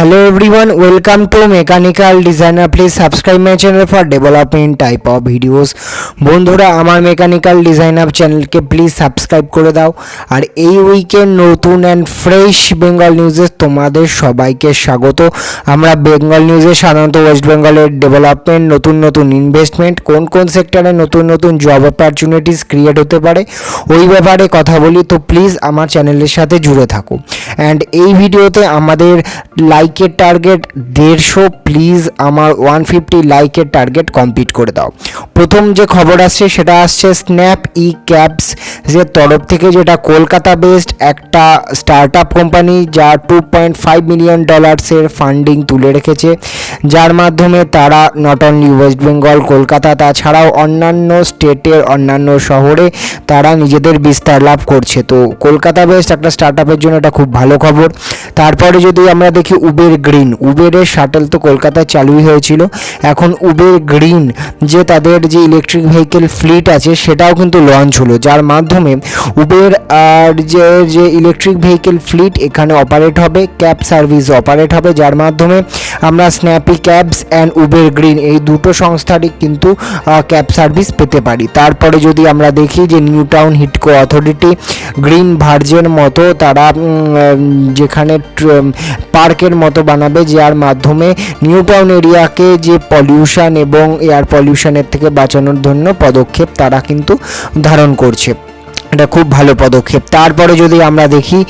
Hello everyone, welcome to Mechanical Designer. Please subscribe my channel for development type of videos. বন্ধুরা আমার mechanical designer চ্যানেলকে please subscribe করে দাও। আর এই উইকের নতুন অ্যান্ড ফ্রেশ বেঙ্গল নিউজে তোমাদের সবাইকে স্বাগত। আমরা বেঙ্গল নিউজে সাধারণত ওয়েস্ট বেঙ্গলের ডেভেলপমেন্ট, নতুন নতুন ইনভেস্টমেন্ট, কোন কোন সেক্টরে নতুন নতুন জব অপরচুনিটিস ক্রিয়েট হতে পারে ওই ব্যাপারে কথা বলি। তো প্লিজ আমার চ্যানেলের সাথে জুড়ে থাকো। অ্যান্ড এই ভিডিওতে আমাদের লাইকের টার্গেট 150, প্লিজ আমার 150 লাইকের টার্গেট কমপ্লিট করে দাও। প্রথম যে খবর আসছে সেটা আসছে স্ন্যাপ ই ক্যাবস যে তরফ থেকে, যেটা কলকাতা বেসড একটা স্টার্ট আপ কোম্পানি, যা $2.5 মিলিয়ন ফান্ডিং তুলে রেখেছে, যার মাধ্যমে তারা not only West Bengal, Kolkata, তাছাড়াও অন্যান্য স্টেটের অন্যান্য শহরে তারা নিজেদের বিস্তার লাভ করছে। তো কলকাতা বেসড একটা স্টার্ট আপের জন্য এটা খুব ভালো খবর। তারপরে যদি আমরা দেখি উবের গ্রিন, উবেরের শাটল তো কলকাতায় চালুই হয়েছিল, এখন উবের গ্রিন যে তাদের যে ইলেকট্রিক ভেহিকেল ফ্লিট আছে সেটাও কিন্তু লঞ্চ হলো, যার মাধ্যমে উবের যে ইলেকট্রিক ভেহিকেল ফ্লিট এখানে অপারেট হবে, ক্যাব সার্ভিস অপারেট হবে, যার মাধ্যমে আমরা snappy cabs and Uber green এই দুটো সংস্থারই কিন্তু ক্যাব সার্ভিস পেতে পারি। তারপরে যদি আমরা দেখি যে নিউ টাউন হিটকো অথরিটি গ্রিন ভার্জের মতো তারা যেখানে পার্কের মতো বানাবে, যার মাধ্যমে নিউ টাউন এরিয়াকে যে পলিউশন এবং এয়ার পলিউশনের থেকে বাঁচানোর জন্য পদক্ষেপ তারা কিন্তু ধারণ করছে। এটা খুব ভালো পদক্ষেপ। তারপরে যদি আমরা দেখি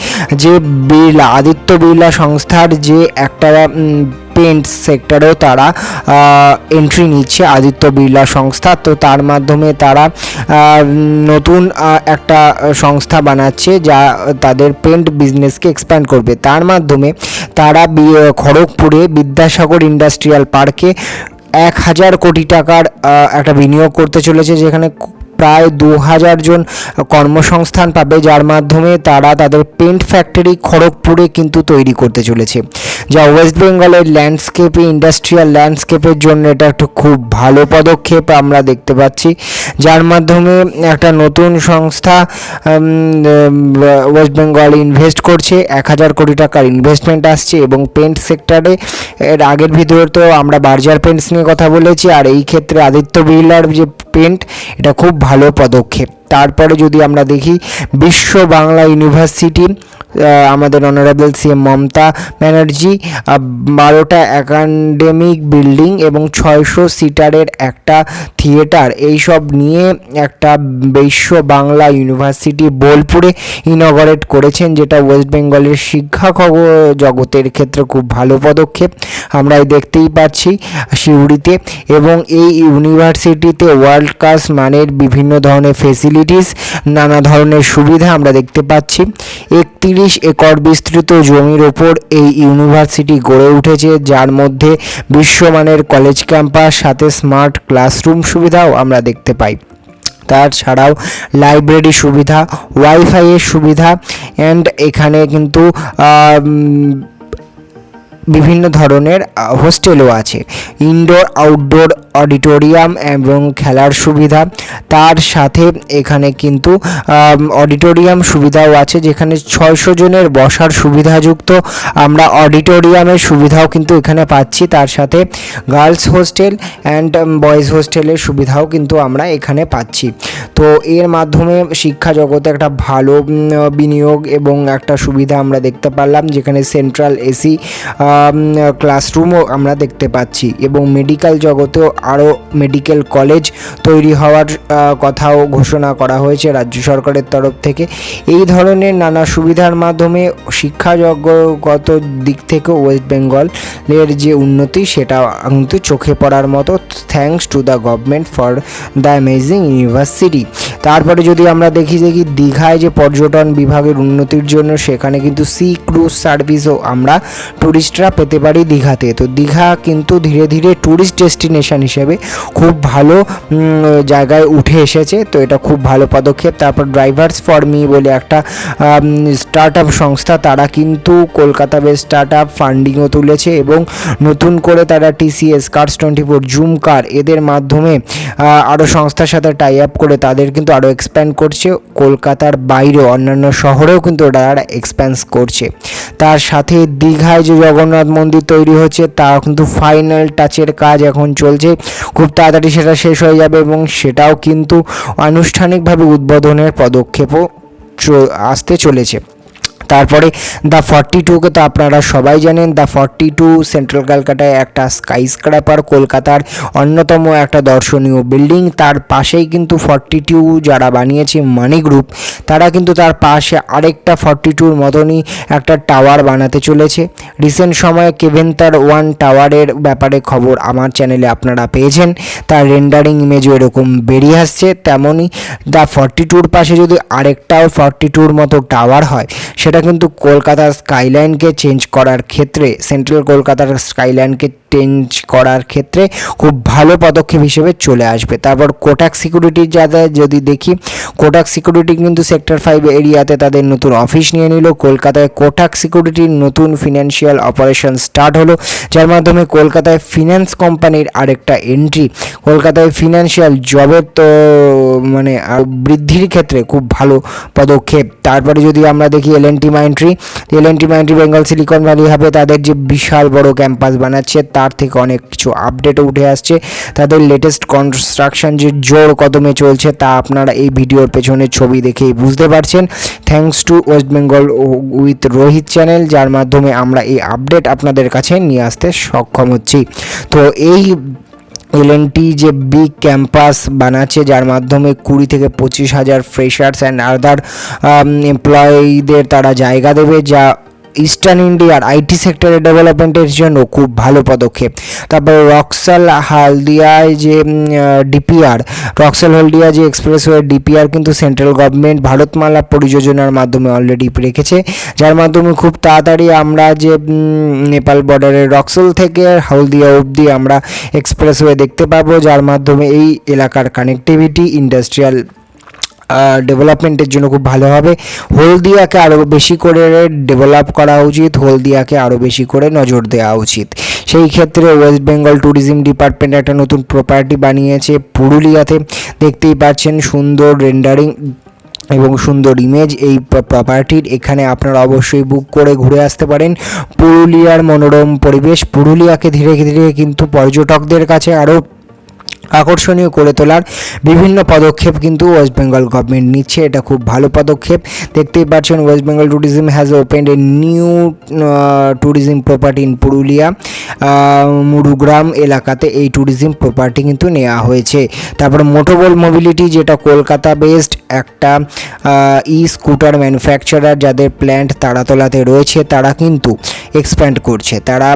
যে বিড়লা, আদিত্য বিড়লা সংস্থার যে একটা পেন্ট সেক্টরেও তারা এন্ট্রি নিচ্ছে, আদিত্য বিড়লা সংস্থা। তো তার মাধ্যমে তারা নতুন একটা সংস্থা বানাচ্ছে যা তাদের পেন্ট বিজনেসকে এক্সপ্যান্ড করবে। তার মাধ্যমে তারা খড়গপুরে বিদ্যাসাগর ইন্ডাস্ট্রিয়াল পার্কে 1000 কোটি টাকার একটা বিনিয়োগ করতে চলেছে, যেখানে প্রায় 2000 জন কর্মসংস্থান পাবে, যার মাধ্যমে তারা তাদের পেন্ট ফ্যাক্টরি খড়গপুরে কিন্তু তৈরি করতে চলেছে, যা ওয়েস্ট বেঙ্গলের ল্যান্ডস্কেপে, ইন্ডাস্ট্রিয়াল ল্যান্ডস্কেপের জন্য এটা একটা খুব ভালো পদক্ষেপ আমরা দেখতে পাচ্ছি, যার মাধ্যমে একটা নতুন সংস্থা ওয়েস্ট বেঙ্গলে ইনভেস্ট করছে। 1000 কোটি টাকার ইনভেস্টমেন্ট আসছে এবং পেন্ট সেক্টরে এর আগের ভিডিওতেও আমরা বার্জার পেন্টস নিয়ে কথা বলেছি, আর এই ক্ষেত্রে আদিত্য বিড়লার যে পেন্ট এটা খুব ভালো পদক্ষেপ। তারপরে যদি আমরা দেখি বিশ্ব বাংলা ইউনিভার্সিটি, আমাদের অনারেবল সিএম মমতা ব্যানার্জি 12টা একাডেমিক বিল্ডিং এবং 600 সিটারের একটা থিয়েটার এইসব নিয়ে একটা বিশ্ব বাংলা ইউনিভার্সিটি বোলপুরে ইনগরেট করেছেন, যেটা ওয়েস্ট বেঙ্গলের শিক্ষা জগতের ক্ষেত্রে খুব ভালো পদক্ষেপ আমরা দেখতেই পাচ্ছি সিউড়িতে। এবং এই ইউনিভার্সিটিতে ওয়ার্ল্ড ক্লাস মানের বিভিন্ন ধরনের ফেসিলিটিস, নানা ধরনের সুবিধা আমরা দেখতে পাচ্ছি। 31 একর বিস্তৃত জমির ওপর এই ইউনিভার্সিটি গড়ে উঠেছে, যার মধ্যে বিশ্বমানের কলেজ ক্যাম্পাস, সাথে স্মার্ট ক্লাসরুম সুবিধাও আমরা দেখতে পাই। তাছাড়াও লাইব্রেরি সুবিধা, ওয়াইফাইয়ের সুবিধা, অ্যান্ড এখানে কিন্তু বিভিন্ন ধরনের হোস্টেলও আছে, ইনডোর আউটডোর অডিটোরিয়াম এবং খেলার সুবিধা। তার সাথে এখানে কিন্তু অডিটোরিয়াম সুবিধাও আছে, যেখানে 600 জনের বসার সুবিধাযুক্ত আমরা অডিটোরিয়ামের সুবিধাও কিন্তু এখানে পাচ্ছি। তার সাথে গার্লস হোস্টেল অ্যান্ড বয়েজ হোস্টেলের সুবিধাও কিন্তু আমরা এখানে পাচ্ছি। তো এর মাধ্যমে শিক্ষা জগতে একটা ভালো বিনিয়োগ এবং একটা সুবিধা আমরা দেখতে পারলাম, যেখানে সেন্ট্রাল এসি ক্লাসরুমও আমরা দেখতে পাচ্ছি, এবং মেডিকেল জগতেও আরও মেডিকেল কলেজ তৈরি হওয়ার কথাও ঘোষণা করা হয়েছে রাজ্য সরকারের তরফ থেকে। এই ধরনের নানা সুবিধার মাধ্যমে শিক্ষাজগত দিক থেকে ওয়েস্ট বেঙ্গলের যে উন্নতি সেটা কিন্তু চোখে পড়ার মতো। Thanks to the government for the amazing university. তারপরে যদি আমরা দেখি যে কি দীঘায় যে পর্যটন বিভাগের উন্নতির জন্য সেখানে কিন্তু সি ক্রুজ সার্ভিসও আমরা টুরিস্টরা পেতে পারি দীঘাতে। তো দীঘা কিন্তু ধীরে ধীরে ট্যুরিস্ট ডেস্টিনেশন হিসেবে খুব ভালো জায়গায় উঠে এসেছে, তো এটা খুব ভালো পদক্ষেপ। তারপর ড্রাইভার্স ফর মি বলে একটা স্টার্ট আপ সংস্থা, তারা কিন্তু কলকাতা বেস স্টার্ট আপ ফান্ডিংও তুলেছে এবং নতুন করে তারা টিসিএস, কার্স 24, জুম কার এদের মাধ্যমে আরও সংস্থার সাথে টাই আপ করে তাদের কিন্তু আরও এক্সপ্যান্ড করছে, কলকাতার বাইরেও অন্যান্য শহরেও কিন্তু তারা এক্সপ্যান্ড করছে। তার সাথে দীঘায় যে জগন্নাথ জগন্নাথ মন্দির তৈরি হচ্ছে, তা কিন্তু ফাইনাল টাচের কাজ এখন চলছে, খুব তাড়াতাড়ি সেটা শেষ হয়ে যাবে এবং সেটাও কিন্তু আনুষ্ঠানিকভাবে উদ্বোধনের পদক্ষেপও আসতে চলেছে। তারপরে দ্য 42কে তো আপনারা সবাই জানেন, দ্য 42 সেন্ট্রাল ক্যালকাটায় একটা স্কাই স্ক্র্যাপার, কলকাতার অন্যতম একটা দর্শনীয় বিল্ডিং। তার পাশেই কিন্তু 42 যারা বানিয়েছে মানি গ্রুপ, তারা কিন্তু তার পাশে আরেকটা 42-র মতনই একটা টাওয়ার বানাতে চলেছে। রিসেন্ট সময়ে কেভেন্তার 1 টাওয়ারের ব্যাপারে খবর আমার চ্যানেলে আপনারা পেয়েছেন, তার রেন্ডারিং ইমেজও এরকম বেরিয়ে আসছে। তেমনই দ্য 42-র পাশে যদি আরেকটাও 42-র মতো টাওয়ার হয়, সেটা কিন্তু কলকাতার স্কাইলাইনকে চেঞ্জ করার ক্ষেত্রে, সেন্ট্রাল কলকাতার স্কাইলাইনকে চেঞ্জ করার ক্ষেত্রে খুব ভালো পদক্ষেপ হিসেবে চলে আসবে। তারপর কোটাক সিকিউরিটির যাদের যদি দেখি, কোটাক সিকিউরিটি কিন্তু সেক্টর 5 এরিয়াতে তাদের নতুন অফিস নিয়ে নিল। কলকাতায় কোটাক সিকিউরিটির নতুন ফিনান্সিয়াল অপারেশন স্টার্ট হলো, যার মাধ্যমে কলকাতায় ফিন্যান্স কোম্পানির আরেকটা এন্ট্রি, কলকাতায় ফিনান্সিয়াল জবের তো মানে বৃদ্ধির ক্ষেত্রে খুব ভালো পদক্ষেপ। তারপরে যদি আমরা দেখি এলএনটি মাইন্ডট্রি বেঙ্গল সিলিকন ভ্যালি হবে, তাদের যে বিশাল বড় ক্যাম্পাস বানাচ্ছে তার থেকে অনেক কিছু আপডেটও উঠে আসছে। তাদের লেটেস্ট কনস্ট্রাকশন যে জোর কদমে চলছে তা আপনারা এই ভিডিওর পেছনে ছবি দেখেই বুঝতে পারছেন। Thanks to West Bengal with Rohit channel, যার মাধ্যমে আমরা এই আপডেট আপনাদের কাছে নিয়ে আসতে সক্ষম হচ্ছি। তো এই এলএনটি যে বিগ ক্যাম্পাস বানাচ্ছে, যার মাধ্যমে 20 থেকে 25,000 ফ্রেশার্স অ্যান্ড আদার এমপ্লয়ীদের তারা জায়গা দেবে, যা ইস্টার্ন ইন্ডিয়ার আইটি সেক্টরের ডেভেলপমেন্টের জন্য খুব ভালো পদক্ষেপ। তারপরে রক্সল হলদিয়ায় যে হলদিয়া যে এক্সপ্রেসওয়ে ডিপিআর কিন্তু সেন্ট্রাল গভর্নমেন্ট ভারতমালা পরিযোজনার মাধ্যমে অলরেডি রেখেছে, যার মাধ্যমে খুব তাড়াতাড়ি আমরা যে নেপাল বর্ডারের রক্সল থেকে হলদিয়া অবধি আমরা এক্সপ্রেসওয়ে দেখতে পাবো, যার মাধ্যমে এই এলাকার কানেক্টিভিটি ইন্ডাস্ট্রিয়াল ডেভেলপমেন্টের জন্য খুব ভালো হবে। হলদিয়াকে আরও বেশি করে ডেভেলপ করা উচিত, হলদিয়াকে আরও বেশি করে নজর দেওয়া উচিত। সেই ক্ষেত্রে ওয়েস্ট বেঙ্গল ট্যুরিজম ডিপার্টমেন্ট একটা নতুন প্রপার্টি বানিয়েছে পুরুলিয়াতে, দেখতেই পাচ্ছেন সুন্দর রেন্ডারিং এবং সুন্দর ইমেজ এই প্রপার্টির। এখানে আপনারা অবশ্যই বুক করে ঘুরে আসতে পারেন। পুরুলিয়ার মনোরম পরিবেশ, পুরুলিয়াকে ধীরে ধীরে কিন্তু পর্যটকদের কাছে আরও আকর্ষণীয় করে তোলার বিভিন্ন পদক্ষেপ কিন্তু ওয়েস্ট বেঙ্গল গভর্নমেন্ট নিচ্ছে, এটা খুব ভালো পদক্ষেপ। দেখতেই পাচ্ছেন West Bengal tourism has opened a new tourism property in Purulia, Murugram এলাকাতে এই ট্যুরিজম প্রপার্টি কিন্তু নেওয়া হয়েছে। তারপর মোটোবল মোবিলিটি, যেটা কলকাতা বেসড একটা স্কুটার ম্যানুফ্যাকচারার, যাদের প্ল্যান্ট তারাতলাতে রয়েছে, তারা কিন্তু এক্সপ্যান্ড করছে। তারা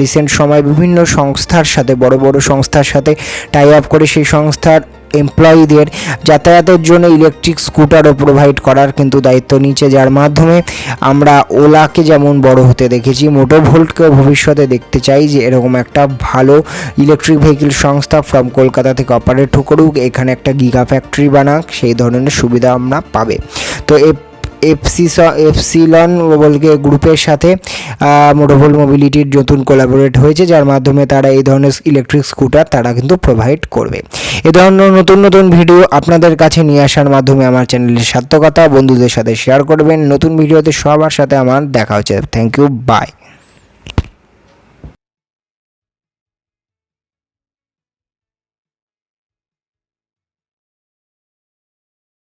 রিসেন্ট সময় বিভিন্ন সংস্থার সাথে, বড় বড় সংস্থার সাথে টাই আপ করে সেই সংস্থার এমপ্লয়ীদের যাতায়াতের জন্য ইলেকট্রিক স্কুটারও প্রোভাইড করার কিন্তু দায়িত্ব নিচ্ছে, যার মাধ্যমে আমরা ওলাকে যেমন বড় হতে দেখেছি, মোটোভোল্টকেও ভবিষ্যতে দেখতে চাই যে এরকম একটা ভালো ইলেকট্রিক ভেহিকেল সংস্থা ফ্রম কলকাতা থেকে অপারেট করুক, এখানে একটা গিগা ফ্যাক্টরি বানাক, সেই ধরনের সুবিধা আমরা পাবে। তো এফসিলন বলকে গ্রুপের সাথে মোটোভোল মোবিলিটির নতুন কোলাবোরেট হয়েছে, যার মাধ্যমে তারা এই ধরনের ইলেকট্রিক স্কুটার তারা কিন্তু প্রোভাইড করবে। এ ধরনের নতুন নতুন ভিডিও আপনাদের কাছে নিয়ে আসার মাধ্যমে আমার চ্যানেলের সার্থকতা, বন্ধুদের সাথে শেয়ার করবেন। নতুন ভিডিওতে সবার সাথে আমার দেখা হচ্ছে। Thank you, by.